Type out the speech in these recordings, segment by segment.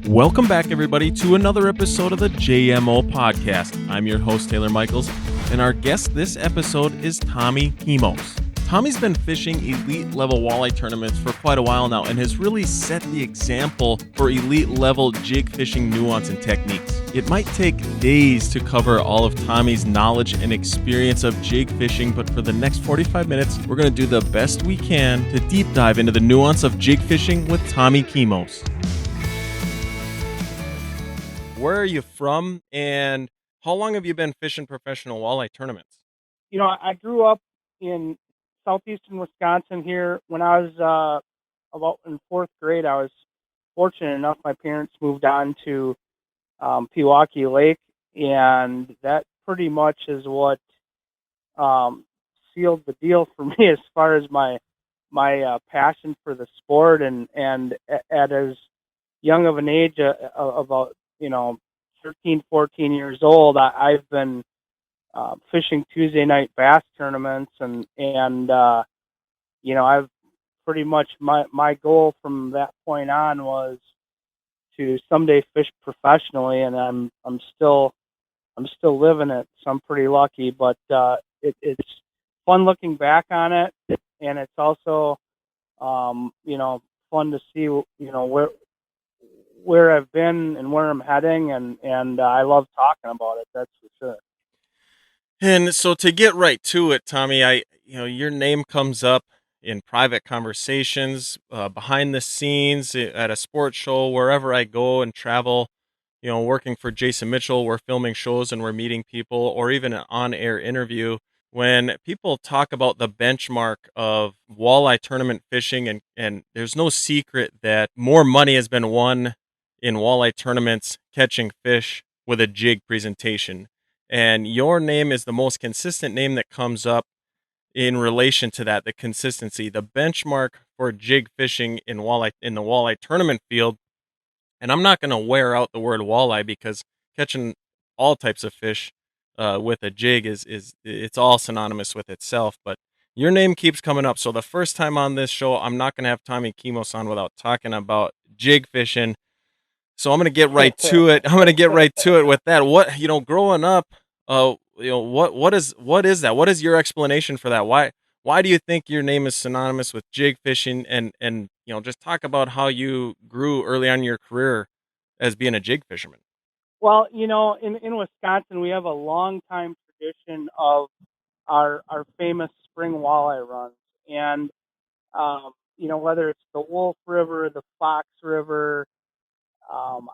Welcome back, everybody, to another episode of the JMO Podcast. I'm your host, Tayler Michels, and our guest this episode is Tommy Kemos. Tommy's been fishing elite-level walleye tournaments for quite a while now and has really set the example for elite-level jig fishing nuance and techniques. It might take days to cover all of Tommy's knowledge and experience of jig fishing, but for the next 45 minutes, we're going to do the best we can to deep dive into the nuance of jig fishing with Tommy Kemos. Where are you from, and how long have you been fishing professional walleye tournaments? You know, I grew up in southeastern Wisconsin here. When I was about in fourth grade, I was fortunate enough, my parents moved on to Pewaukee Lake, and that pretty much is what sealed the deal for me as far as my passion for the sport. And at as young of an age, about 13, 14 years old, I've been fishing Tuesday night bass tournaments, and I've pretty much my goal from that point on was to someday fish professionally, and I'm still living it, so I'm pretty lucky. But it's fun looking back on it, and it's also fun to see where I've been and where I'm heading, and I love talking about it. That's for sure. And so to get right to it, Tommy, your name comes up in private conversations, behind the scenes, at a sports show, wherever I go and travel, working for Jason Mitchell, we're filming shows and we're meeting people, or even an on-air interview. When people talk about the benchmark of walleye tournament fishing, and there's no secret that more money has been won in walleye tournaments catching fish with a jig presentation. And your name is the most consistent name that comes up in relation to that, the consistency, the benchmark for jig fishing in the walleye tournament field. And I'm not going to wear out the word walleye, because catching all types of fish with a jig it's all synonymous with itself. But your name keeps coming up. So the first time on this show, I'm not going to have Tommy Kemos on without talking about jig fishing. So I'm going to get right to it. With that. What, growing up, what is that? What is your explanation for that? Why do you think your name is synonymous with jig fishing? And just talk about how you grew early on in your career as being a jig fisherman. Well, in Wisconsin, we have a long time tradition of our famous spring walleye runs, and whether it's the Wolf River, the Fox River.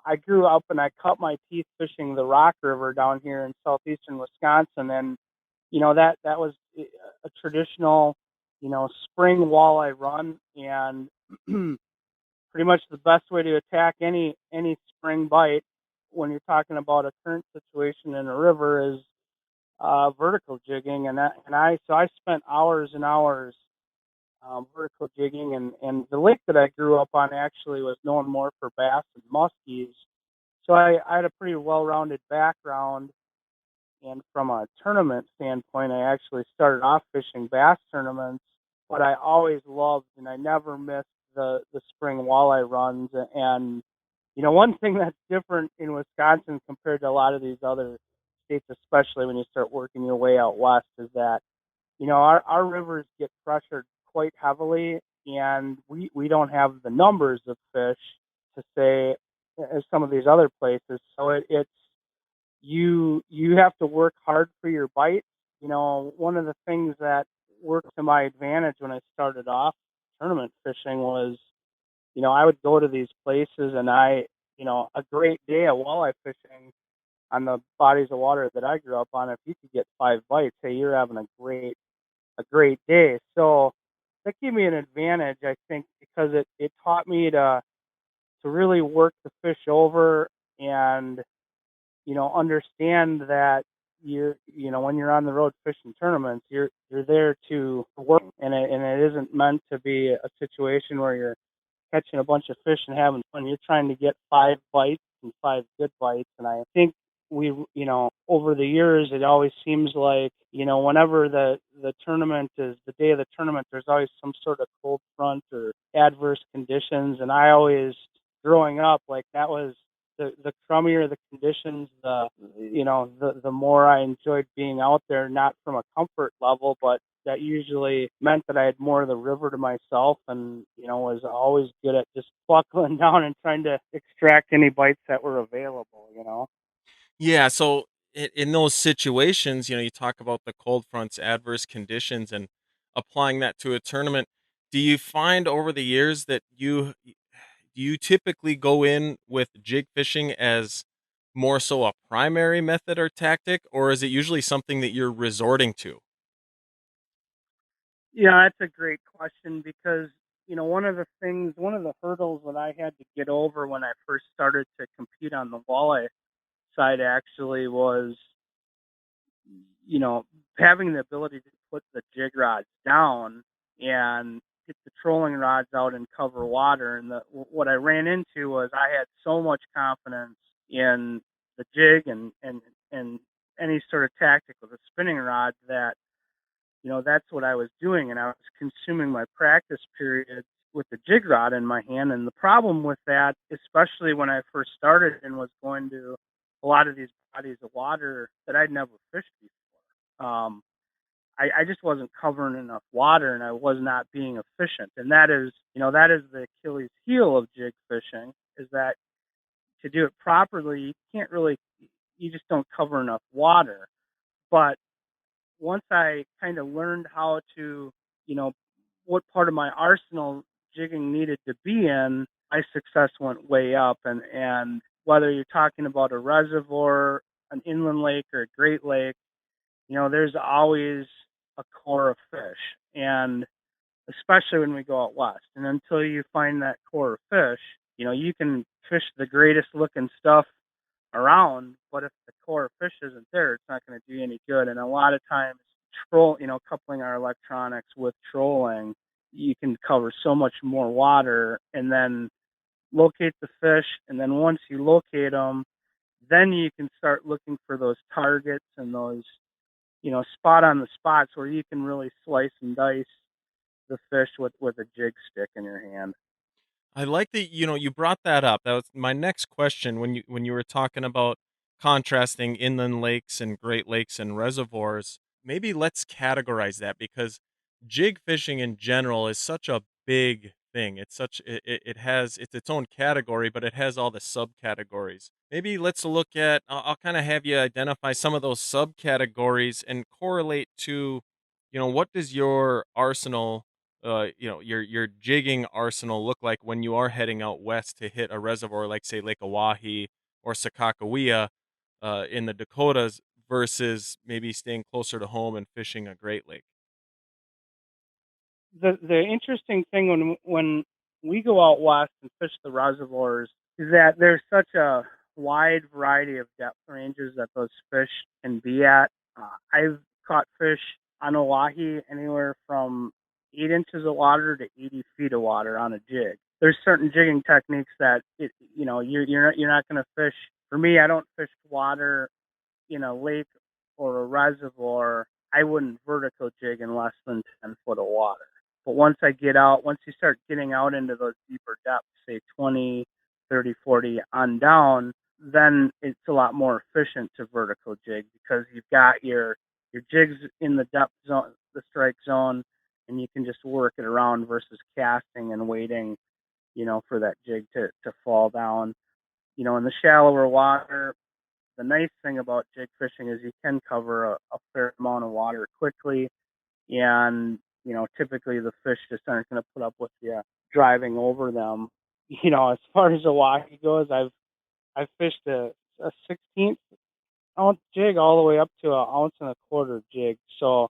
I grew up and I cut my teeth fishing the Rock River down here in southeastern Wisconsin, and that was a traditional spring walleye run, and pretty much the best way to attack any spring bite when you're talking about a current situation in a river is vertical jigging, and I spent hours and hours vertical jigging, and the lake that I grew up on actually was known more for bass and muskies. So I had a pretty well-rounded background, and from a tournament standpoint, I actually started off fishing bass tournaments, but I always loved and I never missed the spring walleye runs. And one thing that's different in Wisconsin compared to a lot of these other states, especially when you start working your way out west, is that our rivers get pressured quite heavily, and we don't have the numbers of fish to say as some of these other places. So it's you have to work hard for your bites. One of the things that worked to my advantage when I started off tournament fishing was, I would go to these places, and a great day of walleye fishing on the bodies of water that I grew up on, if you could get 5 bites, hey, you're having a great day. So that gave me an advantage, I think, because it taught me to really work the fish over, and understand that when you're on the road fishing tournaments, you're there to work, and it isn't meant to be a situation where you're catching a bunch of fish and having fun. You're trying to get 5 bites and 5 good bites, and I think we over the years, it always seems like whenever the tournament is the day of the tournament, there's always some sort of cold front or adverse conditions, and I always, growing up, like, that was the crummier the conditions, the more I enjoyed being out there, not from a comfort level, but that usually meant that I had more of the river to myself, and was always good at just buckling down and trying to extract any bites that were available. Yeah, so in those situations, you talk about the cold fronts, adverse conditions, and applying that to a tournament. Do you find over the years that do you typically go in with jig fishing as more so a primary method or tactic, or is it usually something that you're resorting to? Yeah, that's a great question because, one of the hurdles that I had to get over when I first started to compete on the walleye side actually was, you know, having the ability to put the jig rods down and get the trolling rods out and cover water. And what I ran into was I had so much confidence in the jig and any sort of tactic with a spinning rod that that's what I was doing, and I was consuming my practice periods with the jig rod in my hand. And the problem with that, especially when I first started and was going to a lot of these bodies of water that I'd never fished before, I just wasn't covering enough water, and I was not being efficient. And that is the Achilles heel of jig fishing, is that to do it properly, you just don't cover enough water. But once I kind of learned how to, you know, what part of my arsenal jigging needed to be in, my success went way up. And whether you're talking about a reservoir, an inland lake, or a Great Lake, there's always a core of fish. And especially when we go out west. And until you find that core of fish, you can fish the greatest looking stuff around, but if the core of fish isn't there, it's not going to do you any good. And a lot of times, coupling our electronics with trolling, you can cover so much more water and then locate the fish. And then once you locate them, then you can start looking for those targets and those, spot on the spots where you can really slice and dice the fish with a jig stick in your hand. I like that, you brought that up. That was my next question when you were talking about contrasting inland lakes and Great Lakes and reservoirs. Maybe let's categorize that, because jig fishing in general is such a big thing. It has it's its own category, but it has all the subcategories. Maybe let's look at I'll kind of have you identify some of those subcategories and correlate to, what does your arsenal your jigging arsenal look like when you are heading out west to hit a reservoir like, say, Lake Oahe or Sakakawea in the Dakotas, versus maybe staying closer to home and fishing a Great Lake? The interesting thing when we go out west and fish the reservoirs is that there's such a wide variety of depth ranges that those fish can be at. I've caught fish on Oahe anywhere from 8 inches of water to 80 feet of water on a jig. There's certain jigging techniques that you're not going to fish. For me, I don't fish water in a lake or a reservoir. I wouldn't vertical jig in less than 10 foot of water. But once you start getting out into those deeper depths, say 20, 30, 40 on down, then it's a lot more efficient to vertical jig because you've got your jigs in the depth zone, the strike zone, and you can just work it around versus casting and waiting, for that jig to fall down. In the shallower water, the nice thing about jig fishing is you can cover a fair amount of water quickly, and typically the fish just aren't going to put up with you driving over them. As far as Hawaii goes, I've fished a 16th ounce jig all the way up to an ounce and a quarter jig. So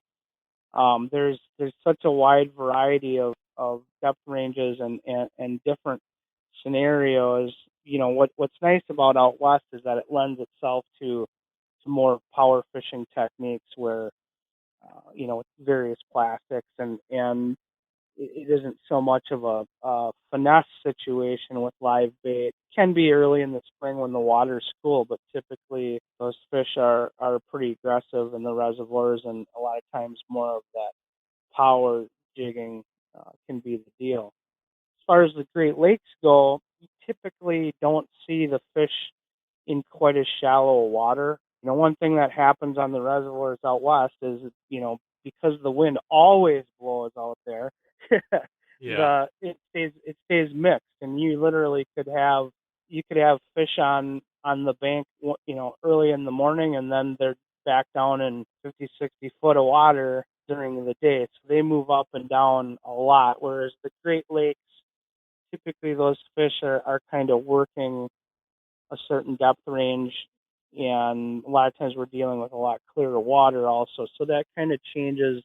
there's such a wide variety of depth ranges and different scenarios. What's nice about out west is that it lends itself to more power fishing techniques where with various plastics and it isn't so much of a finesse situation with live bait. It can be early in the spring when the water's cool, but typically those fish are pretty aggressive in the reservoirs, and a lot of times more of that power jigging can be the deal. As far as the Great Lakes go, you typically don't see the fish in quite as shallow water. One thing that happens on the reservoirs out west is, because the wind always blows out there, Yeah. it stays mixed, and you literally could have fish on the bank, early in the morning, and then they're back down in 50, 60 foot of water during the day. So they move up and down a lot, whereas the Great Lakes, typically those fish are kind of working a certain depth range, and a lot of times we're dealing with a lot clearer water also. So that kind of changes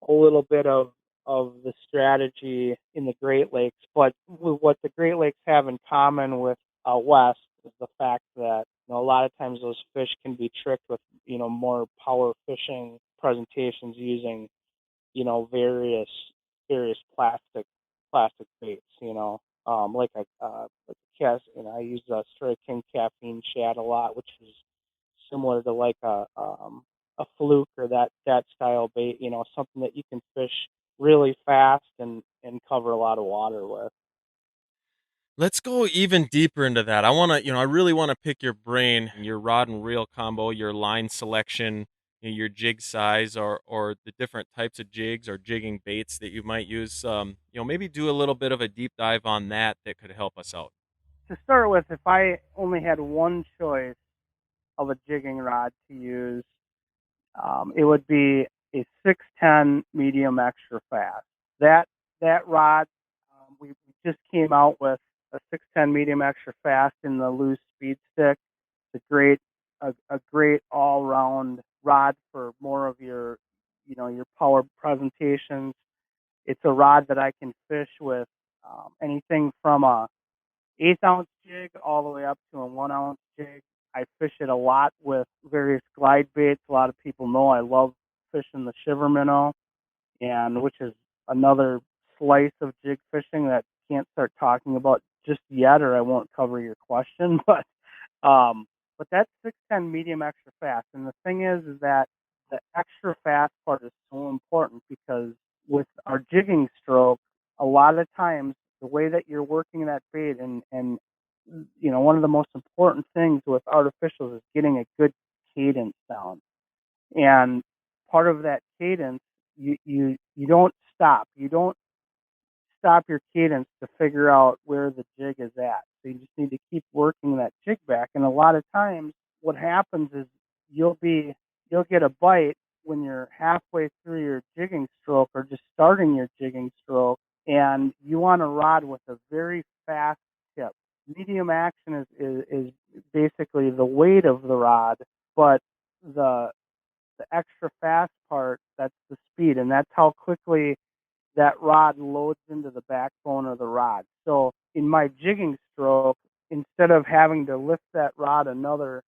a little bit of the strategy in the Great Lakes. But what the Great Lakes have in common with west is the fact that a lot of times those fish can be tricked with more power fishing presentations using various plastic baits. Like a cast. I use a Stray King caffeine shad a lot, which is similar to like a fluke or that style bait. Something that you can fish really fast and cover a lot of water with. Let's go even deeper into that. I really want to pick your brain, your rod and reel combo, your line selection, your jig size, or the different types of jigs or jigging baits that you might use. Maybe do a little bit of a deep dive on that could help us out. To start with, if I only had one choice of a jigging rod to use, it would be a 610 medium extra fast. That rod, we just came out with a 610 medium extra fast in the loose speed stick. It's a great all round rod for more of your power presentations. It's a rod that I can fish with anything from a 1/8 ounce jig all the way up to a 1 ounce jig. I fish it a lot with various glide baits. A lot of people know I love fishing the Shiver Minnow, and which is another slice of jig fishing that I can't start talking about just yet, or I won't cover your question. But that's 610 medium extra fast, and the thing is that the extra fast part is so important because with our jigging stroke, a lot of times the way that you're working that bait and one of the most important things with artificials is getting a good cadence down. And part of that cadence, you don't stop. You don't stop your cadence to figure out where the jig is at. So you just need to keep working that jig back. And a lot of times what happens is you'll get a bite when you're halfway through your jigging stroke or just starting your jigging stroke, and you want a rod with a very fast tip. Medium action is basically the weight of the rod, but the extra fast part, that's the speed, and that's how quickly that rod loads into the backbone of the rod. So in my jigging stroke, instead of having to lift that rod another,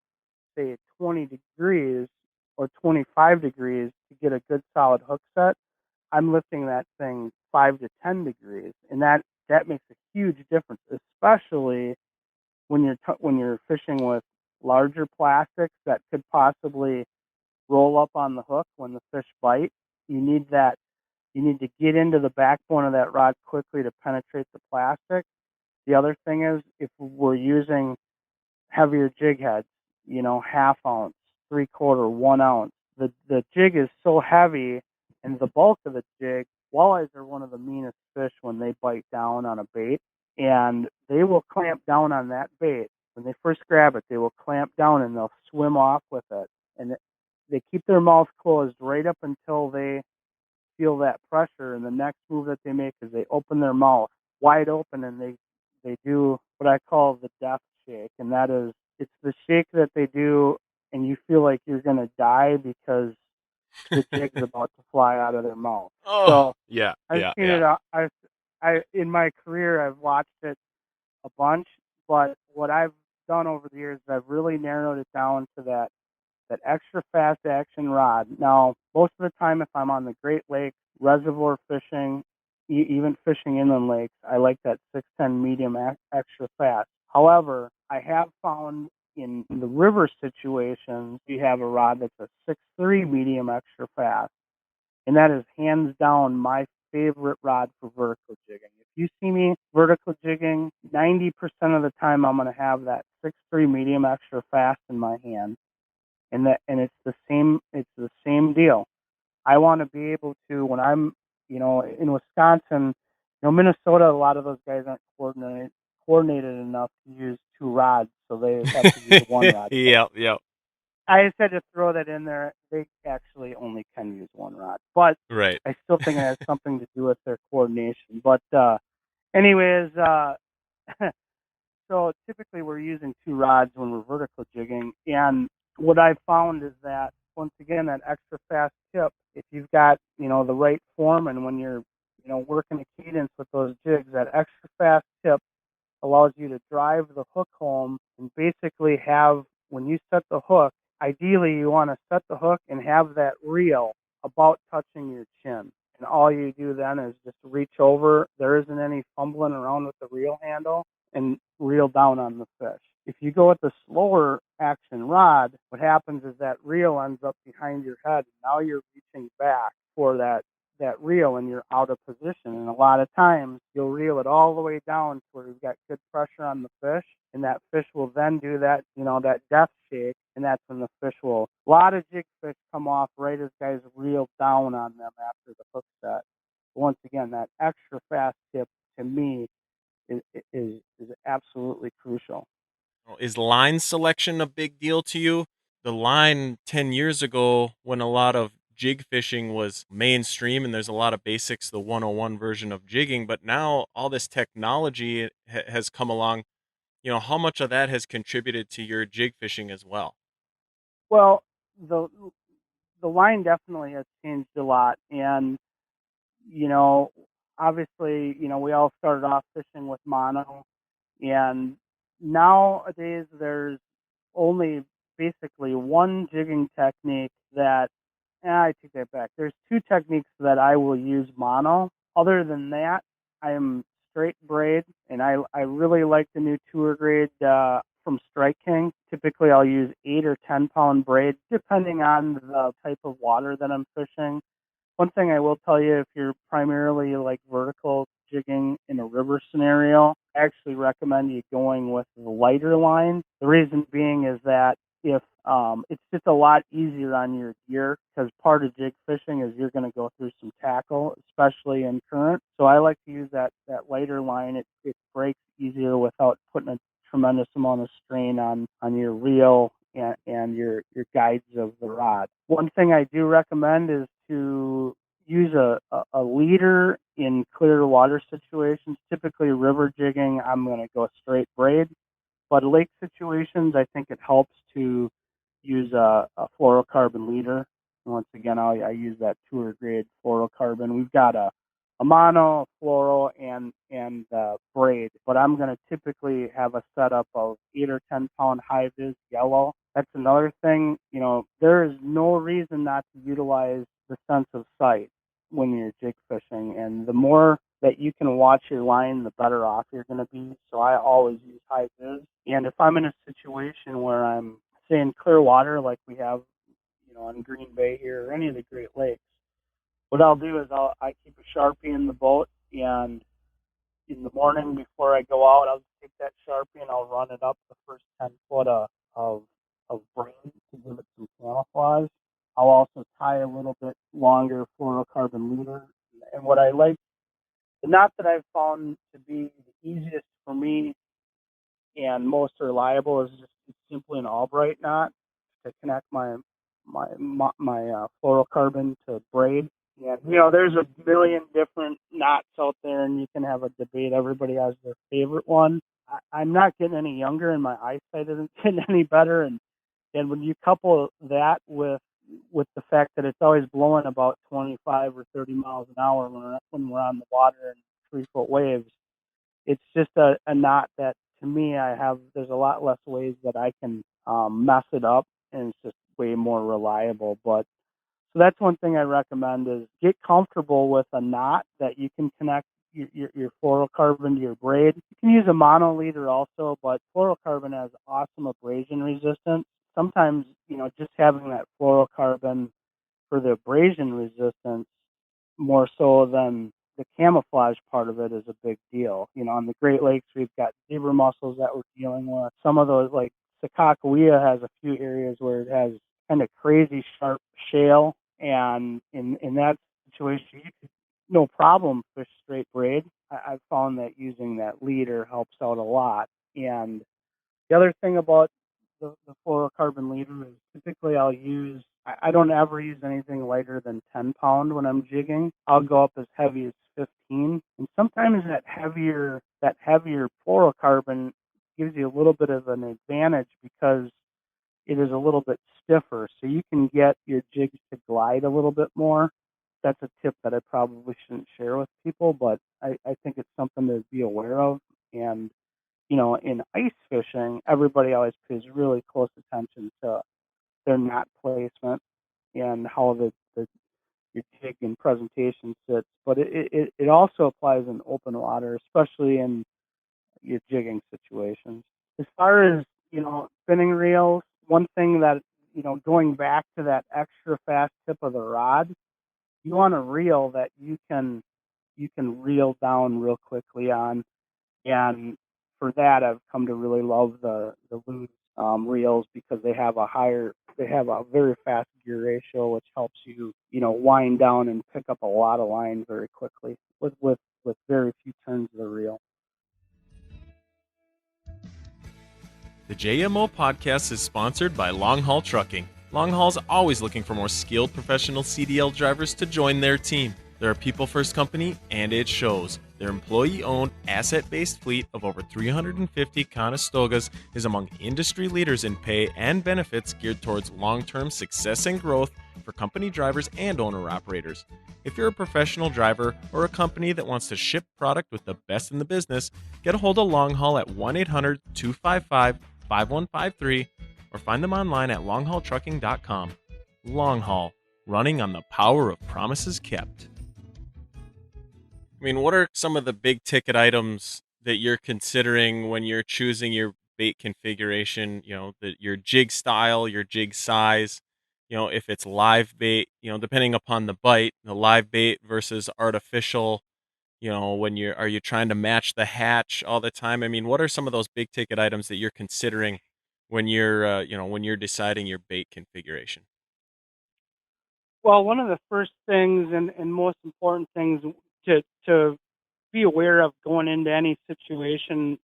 say, 20 degrees or 25 degrees to get a good solid hook set, I'm lifting that thing 5 to 10 degrees, and that makes a huge difference, especially when you're fishing with larger plastics that could possibly roll up on the hook when the fish bite. You need that. You need to get into the backbone of that rod quickly to penetrate the plastic. The other thing is if we're using heavier jig heads, 1/2 ounce, 3/4, 1 ounce, the jig is so heavy, and the bulk of the jig, walleyes are one of the meanest fish when they bite down on a bait, and they will clamp down on that bait. When they first grab it, they will clamp down and they'll swim off with it. And they keep their mouth closed right up until they feel that pressure, and the next move that they make is they open their mouth wide open and they do what I call the death shake, and that is it's the shake that they do and you feel like you're gonna die because the jig's about to fly out of their mouth. Oh, So yeah, I've yeah, seen yeah. it. I in my career I've watched it a bunch, but what I've done over the years is I've really narrowed it down to that extra fast action rod. Now, most of the time, if I'm on the Great Lakes, reservoir fishing, even fishing inland lakes, I like that 610 medium extra fast. However, I have found in the river situations, you have a rod that's a 6.3 medium extra fast, and that is hands down my favorite rod for vertical jigging. If you see me vertical jigging, 90% of the time I'm going to have that 6.3 medium extra fast in my hand, and it's the same deal. I want to be able to, when I'm, in Wisconsin, Minnesota, a lot of those guys aren't coordinated enough to use two rods, so they have to use one rod. Yep, yep. I just had to throw that in there. They actually only can use one rod, but Right. I still think it has something to do with their coordination. But anyways, so typically we're using two rods when we're vertical jigging, and what I've found is that once again that extra fast tip, if you've got the right form, and when you're working a cadence with those jigs, that extra fast tip allows you to drive the hook home and basically have, when you set the hook, ideally you want to set the hook and have that reel about touching your chin. And all you do then is just reach over. There isn't any fumbling around with the reel handle, and reel down on the fish. If you go with the slower action rod, what happens is that reel ends up behind your head. Now you're reaching back for that reel, and you're out of position. And a lot of times you'll reel it all the way down to where you've got good pressure on the fish, and that fish will then do that, that death shake, and that's when the fish will. A lot of jig fish come off right as guys reel down on them after the hook set. Once again, that extra fast tip to me is absolutely crucial. Is line selection a big deal to you? The line 10 years ago, when a lot of jig fishing was mainstream and there's a lot of basics, the 101 version of jigging, but now all this technology has come along. How much of that has contributed to your jig fishing as well? Well, the line definitely has changed a lot, and obviously, we all started off fishing with mono, and nowadays there's only basically one jigging technique that, I take that back. There's two techniques that I will use mono. Other than that, I am straight braid, and I really like the new tour grade from Strike King. Typically, I'll use 8 or 10 pound braid, depending on the type of water that I'm fishing. One thing I will tell you, if you're primarily like vertical jigging in a river scenario, I actually recommend you going with the lighter line. The reason being is that if it's just a lot easier on your gear, because part of jig fishing is you're going to go through some tackle, especially in current. So I like to use that lighter line. It breaks easier without putting a tremendous amount of strain on your reel and your guides of the rod. One thing I do recommend is to use a leader in clear water situations. Typically river jigging, I'm going to go straight braid. But lake situations, I think it helps to use a fluorocarbon leader. And once again, I use that tour grade fluorocarbon. We've got a mono, a fluoro, and braid. But I'm going to typically have a setup of 8 or 10 pound high vis yellow. That's another thing. There is no reason not to utilize the sense of sight when you're jig fishing, and the more that you can watch your line, the better off you're going to be. So I always use high vis. And if I'm in a situation where I'm, say, in clear water like we have, on Green Bay here or any of the Great Lakes, what I'll do is I keep a Sharpie in the boat, and in the morning before I go out, I'll take that Sharpie and I'll run it up the first 10 foot of braid to give it some camouflage. I'll also tie a little bit longer fluorocarbon leader. And what I like, the knot that I've found to be the easiest for me and most reliable is just simply an Albright knot to connect my fluorocarbon to braid. And there's a million different knots out there, and you can have a debate. Everybody has their favorite one. I'm not getting any younger, and my eyesight isn't getting any better. And when you couple that with the fact that it's always blowing about 25 or 30 miles an hour when we're on the water in 3-foot waves, it's just a knot that, to me, there's a lot less ways that I can mess it up, and it's just way more reliable. But so that's one thing I recommend is get comfortable with a knot that you can connect your fluorocarbon to your braid. You can use a mono leader also, but fluorocarbon has awesome abrasion resistance. Sometimes, just having that fluorocarbon for the abrasion resistance more so than the camouflage part of it is a big deal. On the Great Lakes, we've got zebra mussels that we're dealing with. Some of those, like Sakakawea, has a few areas where it has kind of crazy sharp shale, and in that situation, you could no problem fish straight braid. I've found that using that leader helps out a lot. And the other thing about the fluorocarbon leader is typically I don't ever use anything lighter than 10 pound when I'm jigging. I'll go up as heavy as 15. And sometimes that heavier fluorocarbon gives you a little bit of an advantage because it is a little bit stiffer. So you can get your jigs to glide a little bit more. That's a tip that I probably shouldn't share with people, but I think it's something to be aware of. And in ice fishing, everybody always pays really close attention to their knot placement and how your jig and presentation sits. But it also applies in open water, especially in your jigging situations. As far as, spinning reels, one thing that, going back to that extra fast tip of the rod, you want a reel that you can reel down real quickly on. And for that, I've come to really love the loose reels because they have a very fast gear ratio, which helps you, wind down and pick up a lot of line very quickly with very few turns of the reel. The JMO Podcast is sponsored by Long Haul Trucking. Long Haul's always looking for more skilled professional CDL drivers to join their team. They're a people-first company, and it shows. Their employee-owned, asset-based fleet of over 350 Conestogas is among industry leaders in pay and benefits geared towards long-term success and growth for company drivers and owner-operators. If you're a professional driver or a company that wants to ship product with the best in the business, get a hold of Long Haul at 1-800-255-5153 or find them online at longhaultrucking.com. Long Haul, running on the power of promises kept. I mean, what are some of the big ticket items that you're considering when you're choosing your bait configuration? Your jig style, your jig size, if it's live bait, depending upon the bite, the live bait versus artificial, are you trying to match the hatch all the time? I mean, what are some of those big ticket items that you're considering when you're deciding your bait configuration? Well, one of the first things and most important things to be aware of going into any situation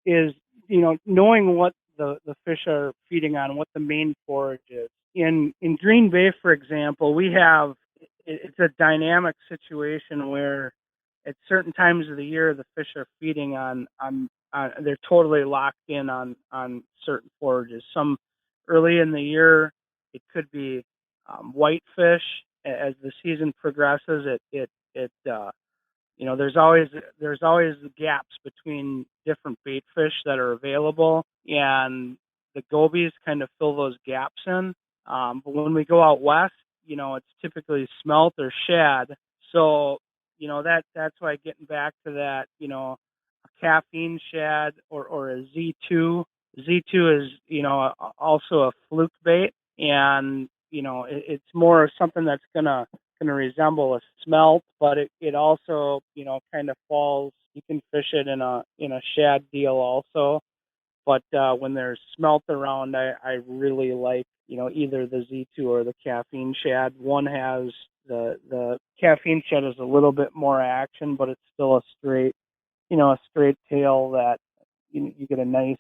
is, knowing what the fish are feeding on, what the main forage is. In Green Bay, for example, it's a dynamic situation where at certain times of the year the fish are feeding on they're totally locked in on certain forages. Some early in the year it could be whitefish. As the season progresses, there's always gaps between different bait fish that are available, and the gobies kind of fill those gaps in. But when we go out west, it's typically smelt or shad. So, that's why getting back to that, a caffeine shad or a Z2. Z2 is, also a fluke bait, and, it's more something that's gonna resemble a smelt, but it also, kind of falls. You can fish it in a shad deal also. But when there's smelt around, I really like, either the Z2 or the caffeine shad. One has the caffeine shad is a little bit more action, but it's still a straight tail that you get a nice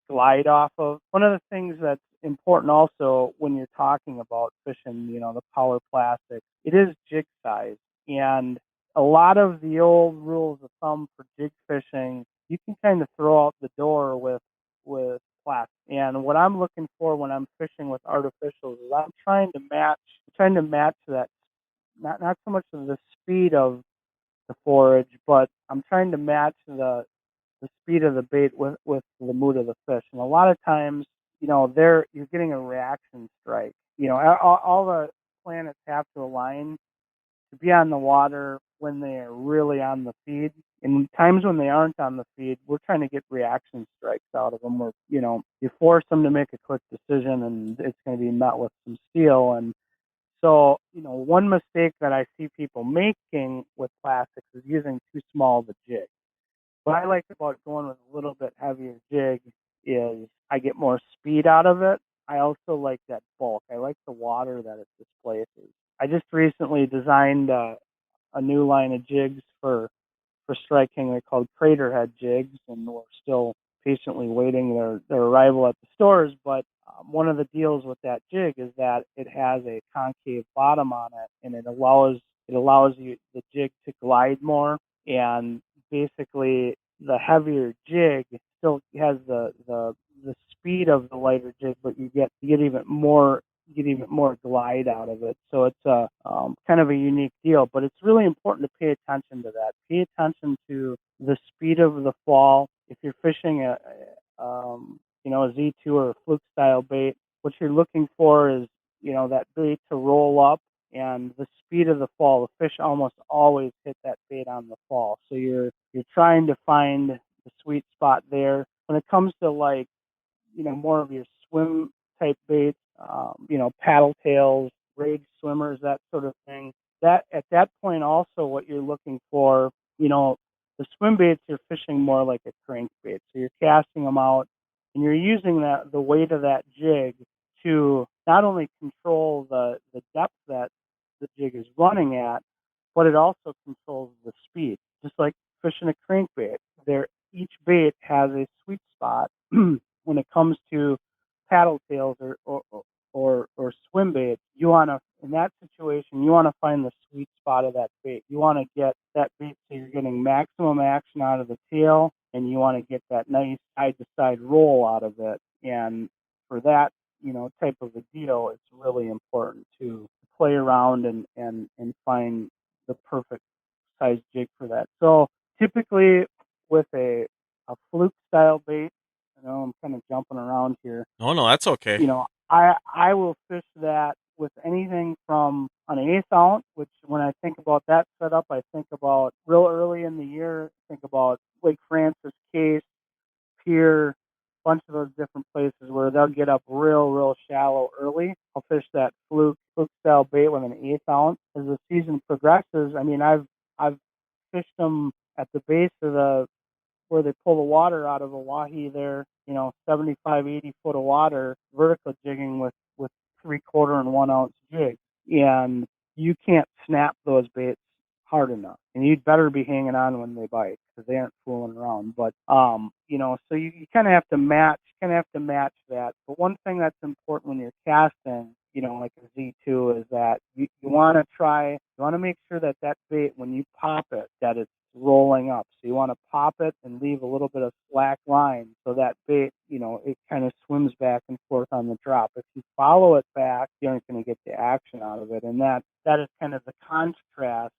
glide off of. One of the things that's important also when you're talking about fishing, the power plastic, it is jig size. And a lot of the old rules of thumb for jig fishing, you can kind of throw out the door with plastic. And what I'm looking for when I'm fishing with artificials is I'm trying to match that, not so much of the speed of the forage, but I'm trying to match the speed of the bait with the mood of the fish. And a lot of times, you're getting a reaction strike. All the planets have to align to be on the water when they're really on the feed. And times when they aren't on the feed, we're trying to get reaction strikes out of them where, you force them to make a quick decision and it's going to be met with some steel. And So, one mistake that I see people making with plastics is using too small of a jig. What I like about going with a little bit heavier jig is I get more speed out of it. I also like that bulk. I like the water that it displaces. I just recently designed a new line of jigs for striking. They're called craterhead jigs, and we're still patiently waiting their arrival at the stores. But one of the deals with that jig is that it has a concave bottom on it, and it allows you the jig to glide more. And basically, the heavier jig still has the speed of the lighter jig, but you get even more glide out of it. So it's a kind of a unique deal, but it's really important to pay attention to that. Pay attention to the speed of the fall. If you're fishing a Z2 or a fluke style bait, what you're looking for is, that bait to roll up and the speed of the fall. The fish almost always hit that bait on the fall. So you're trying to find the sweet spot there. When it comes to more of your swim type baits, paddle tails, rage swimmers, that sort of thing. That at that point also what you're looking for, the swim baits you're fishing more like a crankbait. So you're casting them out and you're using the weight of that jig to not only control the depth that the jig is running at, but it also controls the speed. Just like fishing a crankbait. Each bait has a sweet spot when it comes to paddle tails or swim baits. In that situation, you want to find the sweet spot of that bait. You want to get that bait so you're getting maximum action out of the tail, and you want to get that nice side to side roll out of it. And for that, type of a deal, it's really important to play around and find the perfect size jig for that. So typically with a fluke style bait, I'm kind of jumping around here. Oh no, that's okay. I will fish that with anything from an 1/8 ounce, which when I think about that setup, I think about real early in the year. Think about Lake Francis, Case, Pier, bunch of those different places where they'll get up real shallow early. I'll fish that fluke style bait with an 1/8 ounce. As the season progresses, I mean, I've fished them at the base of where they pull the water out of a wahi there, 75, 80 foot of water, vertical jigging with 3/4 and 1 ounce jigs. And you can't snap those baits hard enough. And you'd better be hanging on when they bite because they aren't fooling around. But, so you kind of have to match that. But one thing that's important when you're casting, like a Z2 is that you want to make sure that bait, when you pop it, that it's rolling up. So you want to pop it and leave a little bit of slack line so that bait, it kind of swims back and forth on the drop. If you follow it back, you aren't going to get the action out of it. And that is kind of the contrast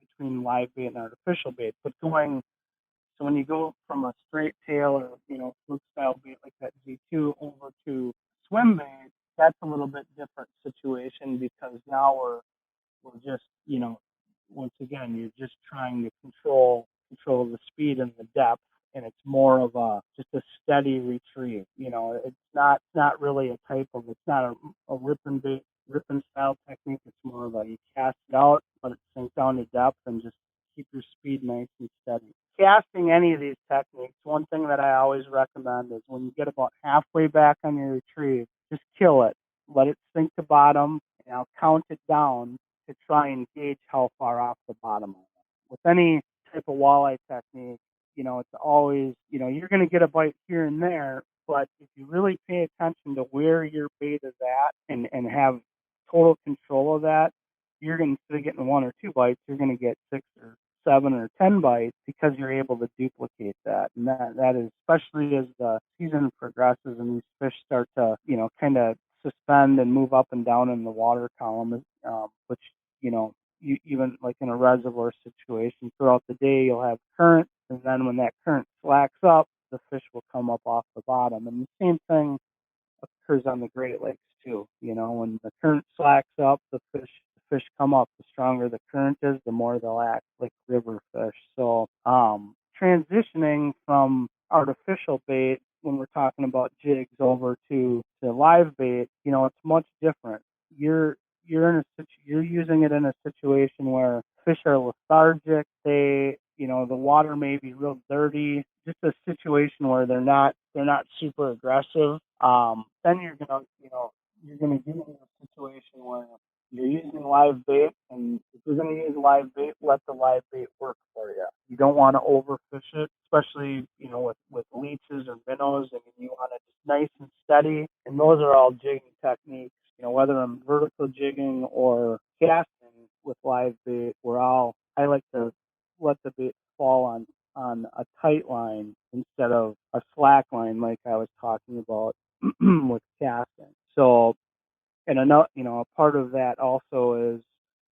between live bait and artificial bait. So when you go from a straight tail or, fluke style bait like that Z2 over to swim bait, that's a little bit different situation because now we're just, once again, you're just trying to control the speed and the depth, and it's more of just a steady retrieve. It's not really it's not a ripping style technique. It's more of you cast it out, let it sink down to depth, and just keep your speed nice and steady. Casting any of these techniques, one thing that I always recommend is when you get about halfway back on your retrieve, just kill it. Let it sink to bottom, and I'll count it down to try and gauge how far off the bottom I am. With any type of walleye technique, it's always, you're going to get a bite here and there, but if you really pay attention to where your bait is at and have total control of that, you're going to, instead of getting 1 or 2 bites, you're going to get 6 or 7 or 10 bites because you're able to duplicate that. And that is, especially as the season progresses and these fish start to, kind of suspend and move up and down in the water column, which, you even like in a reservoir situation, throughout the day you'll have current, and then when that current slacks up, the fish will come up off the bottom. And the same thing occurs on the Great Lakes too. When the current slacks up, the fish come up. The stronger the current is, the more they'll act like river fish. So transitioning from artificial bait when we're talking about jigs over to live bait, it's much different. You're you're using it in a situation where fish are lethargic. The water may be real dirty. Just a situation where they're not super aggressive. Then you're gonna get into a situation where you're using live bait, and if you're going to use live bait, let the live bait work for you. You don't want to overfish it, especially with leeches or minnows. I mean, you want it just nice and steady, and those are all jigging techniques. Whether I'm vertical jigging or casting with live bait, I like to let the bait fall on a tight line instead of a slack line like I was talking about with casting. So, and a part of that also is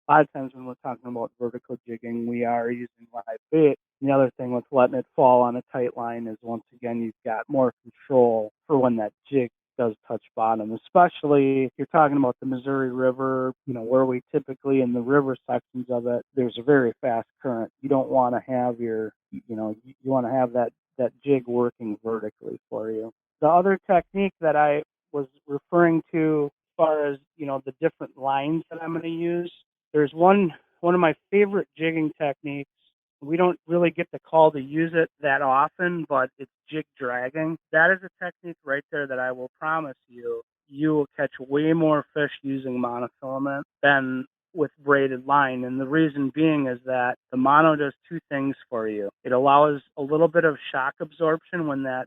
a lot of times when we're talking about vertical jigging, we are using live bait. The other thing with letting it fall on a tight line is, once again, you've got more control for when that jig does touch bottom, especially if you're talking about the Missouri River, where we typically, in the river sections of it, there's a very fast current. You don't want to have you want to have that jig working vertically for you. The other technique that I was referring to, as far as the different lines that I'm going to use, there's one of my favorite jigging techniques. We don't really get the call to use it that often, but it's jig dragging. That is a technique right there that I will promise you will catch way more fish using monofilament than with braided line. And the reason being is that the mono does two things for you. It allows a little bit of shock absorption when that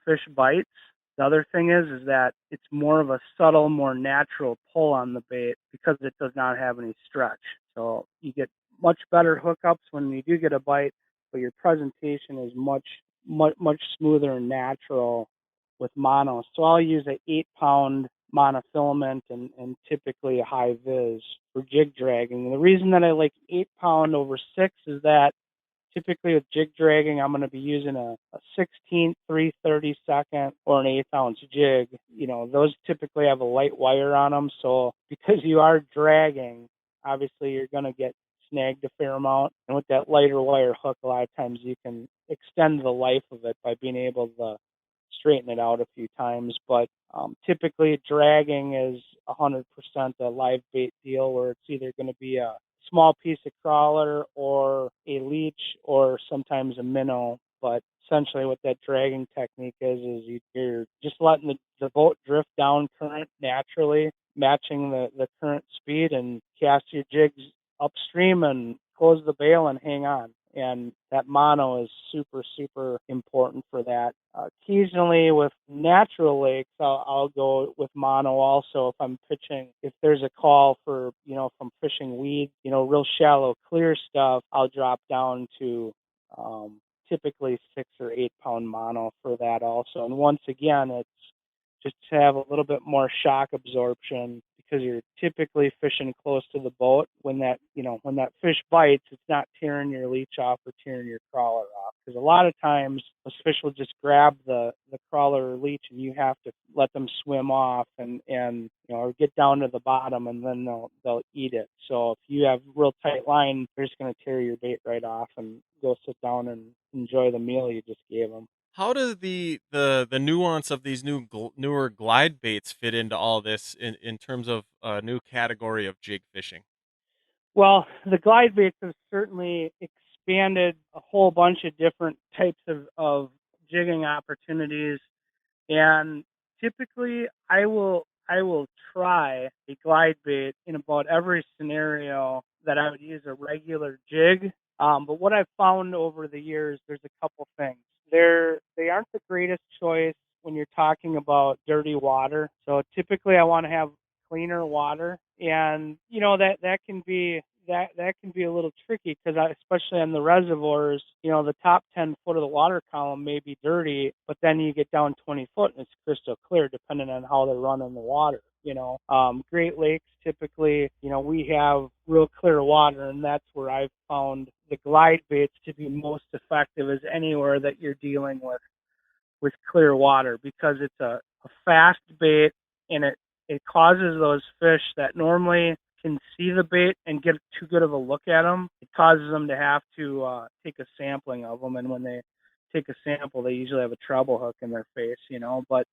fish bites. The other thing is that it's more of a subtle, more natural pull on the bait because it does not have any stretch. So you get much better hookups when you do get a bite, but your presentation is much smoother and natural with mono. So I'll use an 8-pound monofilament and typically a high vis for jig dragging. And the reason that I like 8-pound over 6 is that typically with jig dragging, I'm going to be using a 16th, 3/32, or an 1/8 ounce jig. Those typically have a light wire on them. So because you are dragging, obviously you're going to get snagged a fair amount. And with that lighter wire hook, a lot of times you can extend the life of it by being able to straighten it out a few times. But typically dragging is 100% a live bait deal, where it's either going to be a small piece of crawler or a leech or sometimes a minnow. But essentially what that dragging technique is you're just letting the boat drift down current naturally, matching the current speed, and cast your jigs upstream and close the bail and hang on. And that mono is super, super important for that. Occasionally with natural lakes, I'll go with mono also if I'm pitching. If there's a call for, from fishing weed, real shallow, clear stuff, I'll drop down to typically 6 or 8 pound mono for that also. And once again, it's just to have a little bit more shock absorption, because you're typically fishing close to the boat. When that fish bites, it's not tearing your leech off or tearing your crawler off. Because a lot of times those fish will just grab the crawler or leech, and you have to let them swim off and or get down to the bottom, and then they'll eat it. So if you have real tight line, they're just going to tear your bait right off and go sit down and enjoy the meal you just gave them. How does the nuance of these newer glide baits fit into all this in terms of a new category of jig fishing? Well, the glide baits have certainly expanded a whole bunch of different types of jigging opportunities. And typically I will try a glide bait in about every scenario that I would use a regular jig. But what I've found over the years, there's a couple things. They aren't the greatest choice when you're talking about dirty water. So typically I want to have cleaner water, and that can be a little tricky, because especially on the reservoirs, the top 10 foot of the water column may be dirty, but then you get down 20 foot and it's crystal clear, depending on how they're running the water. Great Lakes, typically, we have real clear water, and that's where I've found the glide baits to be most effective, is anywhere that you're dealing with clear water, because it's a fast bait, and it causes those fish that normally can see the bait and get too good of a look at them. It causes them to have to take a sampling of them, and when they take a sample, they usually have a treble hook in their face, But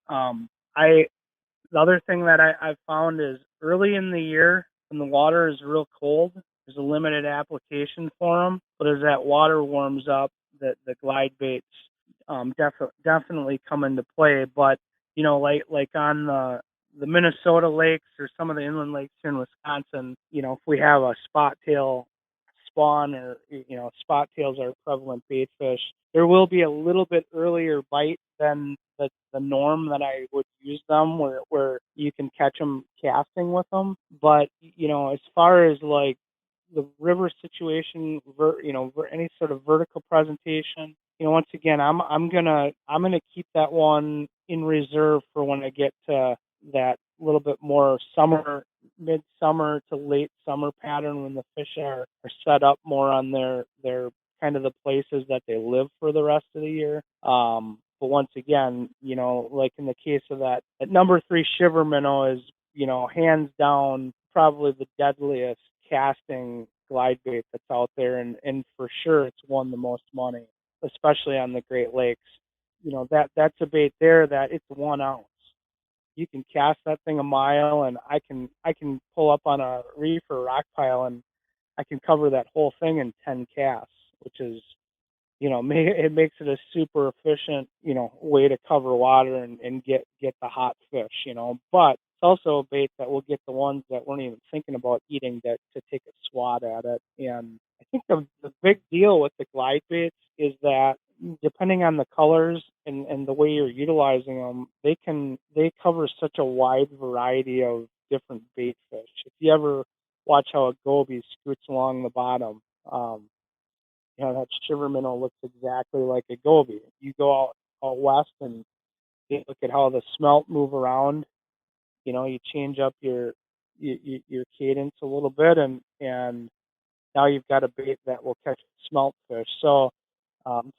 the other thing that I've found is early in the year, when the water is real cold, there's a limited application for them. But as that water warms up, the glide baits definitely come into play. But like on the Minnesota lakes or some of the inland lakes here in Wisconsin, if we have a spot tail spawn, or spot tails are prevalent bait fish, there will be a little bit earlier bite than the norm that I would use them, where you can catch them casting with them. But as far as like the river situation, any sort of vertical presentation, once again, I'm gonna keep that one in reserve for when I get to that little bit more midsummer to late summer pattern, when the fish are set up more on their kind of the places that they live for the rest of the year. But once again, like in the case of that number 3 Shiver Minnow is, hands down probably the deadliest casting glide bait that's out there, and for sure it's won the most money, especially on the Great Lakes. That's a bait there that it's 1 ounce. You can cast that thing a mile, and I can pull up on a reef or rock pile, and I can cover that whole thing in 10 casts, which is, it makes it a super efficient, way to cover water and get the hot fish, but it's also a bait that will get the ones that weren't even thinking about eating to take a swat at it. And I think the big deal with the glide baits is that depending on the colors and the way you're utilizing them, they cover such a wide variety of different bait fish. If you ever watch how a goby scoots along the bottom, that Shiver Minnow looks exactly like a goby. You go out west and you look at how the smelt move around. You change up your cadence a little bit, and now you've got a bait that will catch smelt fish. So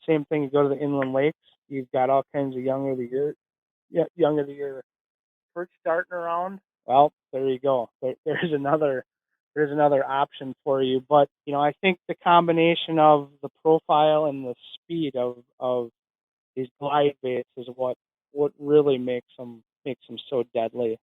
same thing. You go to the inland lakes, you've got all kinds of young of the year perch starting around. Well, there you go. There's another option for you. But I think the combination of the profile and the speed of these glide baits is what really makes them so deadly.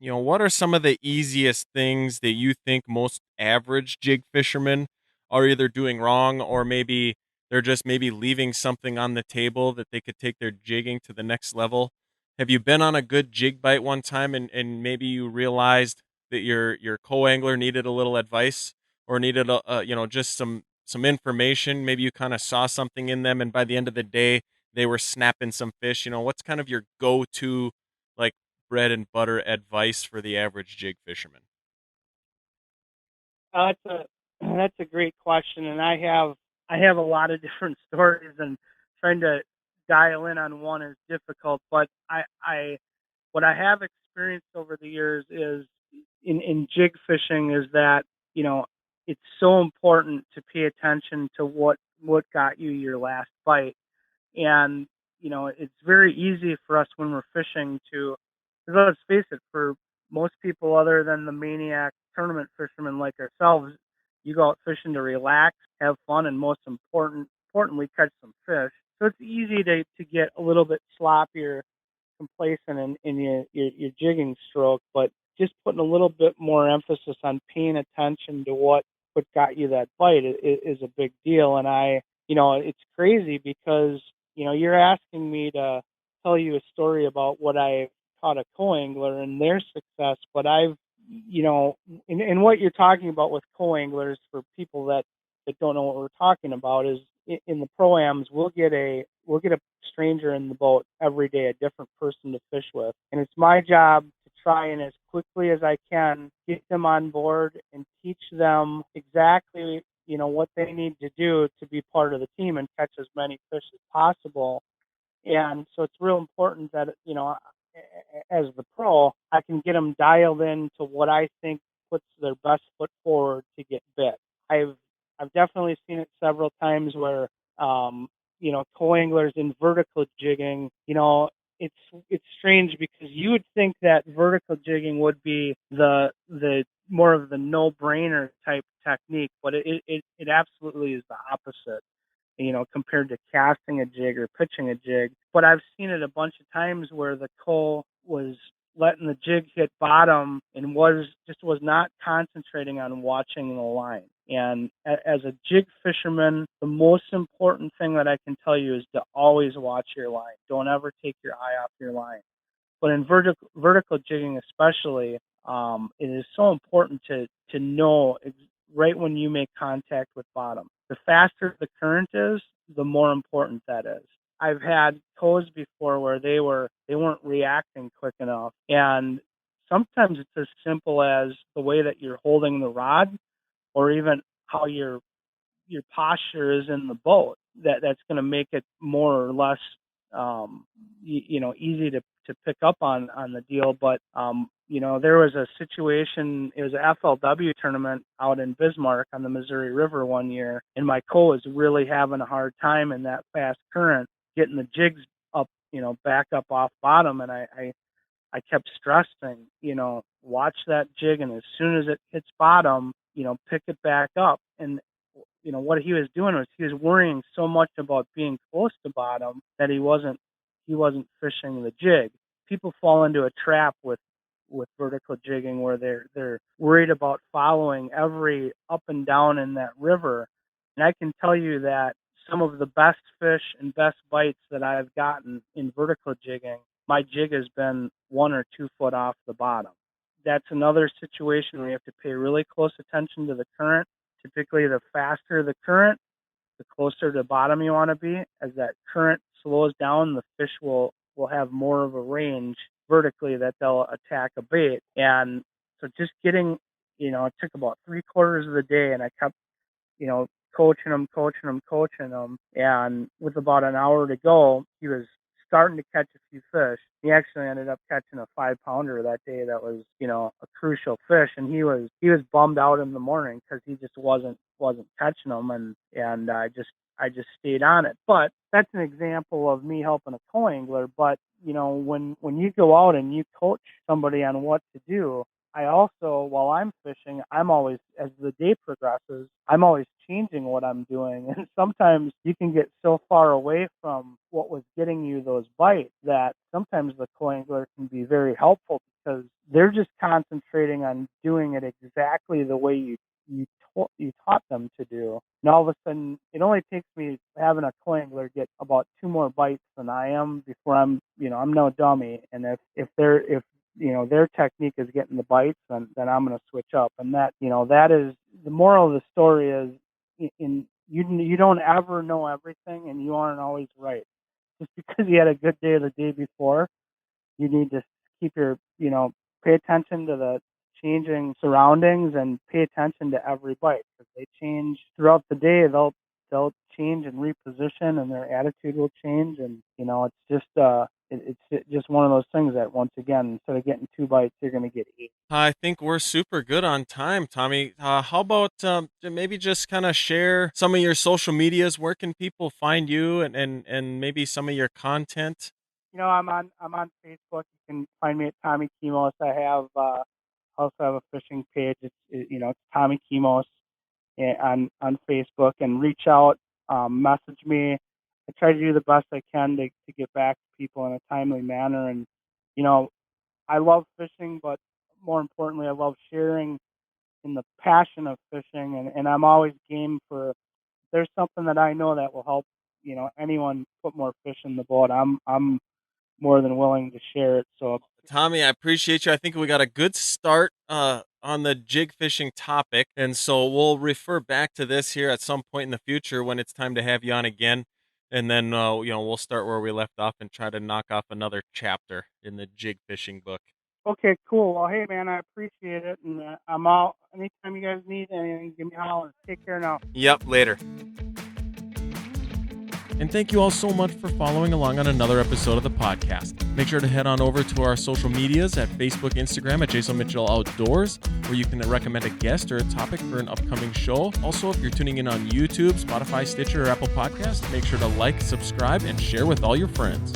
What are some of the easiest things that you think most average jig fishermen are either doing wrong, or maybe they're just maybe leaving something on the table that they could take their jigging to the next level? Have you been on a good jig bite one time, and maybe you realized that your co-angler needed a little advice, or needed just some information? Maybe you kind of saw something in them, and by the end of the day they were snapping some fish. What's kind of your go-to, like, bread and butter advice for the average jig fisherman? That's a great question, and I have a lot of different stories, and trying to dial in on one is difficult. But I what I have experienced over the years is in jig fishing is that it's so important to pay attention to what got you your last bite. And it's very easy for us when we're fishing to, 'cause let's face it, for most people other than the maniac tournament fishermen like ourselves, you go out fishing to relax, have fun, and most importantly catch some fish. So it's easy to get a little bit sloppier, complacent in your jigging stroke. But just putting a little bit more emphasis on paying attention to what got you that bite is a big deal. And it's crazy because you're asking me to tell you a story about what I caught a co-angler and their success, but I've, in what you're talking about with co-anglers, for people that don't know what we're talking about, is in the pro-ams, we'll get a stranger in the boat every day, a different person to fish with. And it's my job to try and as quickly as I can get them on board and teach them exactly what they need to do to be part of the team and catch as many fish as possible. And so it's real important that, as the pro, I can get them dialed in to what I think puts their best foot forward to get bit. I've definitely seen it several times where, co-anglers in vertical jigging, it's strange because you would think that vertical jigging would be the more of the no-brainer type technique, but it absolutely is the opposite, compared to casting a jig or pitching a jig. But I've seen it a bunch of times where the co was letting the jig hit bottom and was not concentrating on watching the line. And as a jig fisherman, the most important thing that I can tell you is to always watch your line. Don't ever take your eye off your line. But in vertical jigging especially, it is so important to know right when you make contact with bottom. The faster the current is, the more important that is. I've had tows before where they weren't reacting quick enough, and sometimes it's as simple as the way that you're holding the rod, or even how your posture is in the boat. That's going to make it more or less easy to pick up on the deal. But there was a situation. It was a FLW tournament out in Bismarck on the Missouri River one year, and my co was really having a hard time in that fast current getting the jigs up, back up off bottom. And I kept stressing, watch that jig, and as soon as it hits bottom, pick it back up. And what he was doing was he was worrying so much about being close to bottom that he wasn't fishing the jig. People fall into a trap with vertical jigging where they're worried about following every up and down in that river. And I can tell you that some of the best fish and best bites that I've gotten in vertical jigging, my jig has been 1 or 2 foot off the bottom. That's another situation where you have to pay really close attention to the current. Typically, the faster the current, the closer to bottom you want to be. As that current slows down, the fish will have more of a range vertically that they'll attack a bait. And so just getting, it took about 3/4 of the day, and I kept, coaching him. And with about an hour to go, he was starting to catch a few fish. He actually ended up catching a 5-pounder that day that was, a crucial fish. And he was bummed out in the morning because he just wasn't catching them. And I just stayed on it. But that's an example of me helping a co-angler. But, when you go out and you coach somebody on what to do, I also, while I'm fishing, I'm always, as the day progresses, I'm always changing what I'm doing. And sometimes you can get so far away from what was getting you those bites that sometimes the co-angler can be very helpful because they're just concentrating on doing it exactly the way you taught them to do. And all of a sudden, it only takes me having a co-angler get about 2 more bites than I am before I'm no dummy. And if their technique is getting the bites, then I'm going to switch up. And that is the moral of the story is you don't ever know everything, and you aren't always right. Just because you had a good day the day before, you need to keep your, pay attention to the changing surroundings and pay attention to every bite because they change throughout the day. They'll change and reposition, and their attitude will change. And it's just one of those things that, once again, instead of getting 2 bites, you're going to get 8. I think we're super good on time, Tommy. How about maybe just kind of share some of your social medias? Where can people find you and maybe some of your content? I'm on Facebook. You can find me at Tommy Kemos. I also have a fishing page. It's Tommy Kemos on Facebook, and reach out, message me. I try to do the best I can to get back to people in a timely manner. And, I love fishing, but more importantly, I love sharing in the passion of fishing. And I'm always game for, if there's something that I know that will help, anyone put more fish in the boat, I'm more than willing to share it. So, Tommy, I appreciate you. I think we got a good start on the jig fishing topic. And so we'll refer back to this here at some point in the future when it's time to have you on again. And then, we'll start where we left off and try to knock off another chapter in the jig fishing book. Okay, cool. Well, hey, man, I appreciate it. And I'm out. Anytime you guys need anything, give me a holler. Take care now. Yep, later. And thank you all so much for following along on another episode of the podcast. Make sure to head on over to our social medias at Facebook, Instagram at JMO Mitchell Outdoors, where you can recommend a guest or a topic for an upcoming show. Also, if you're tuning in on YouTube, Spotify, Stitcher, or Apple Podcasts, make sure to like, subscribe, and share with all your friends.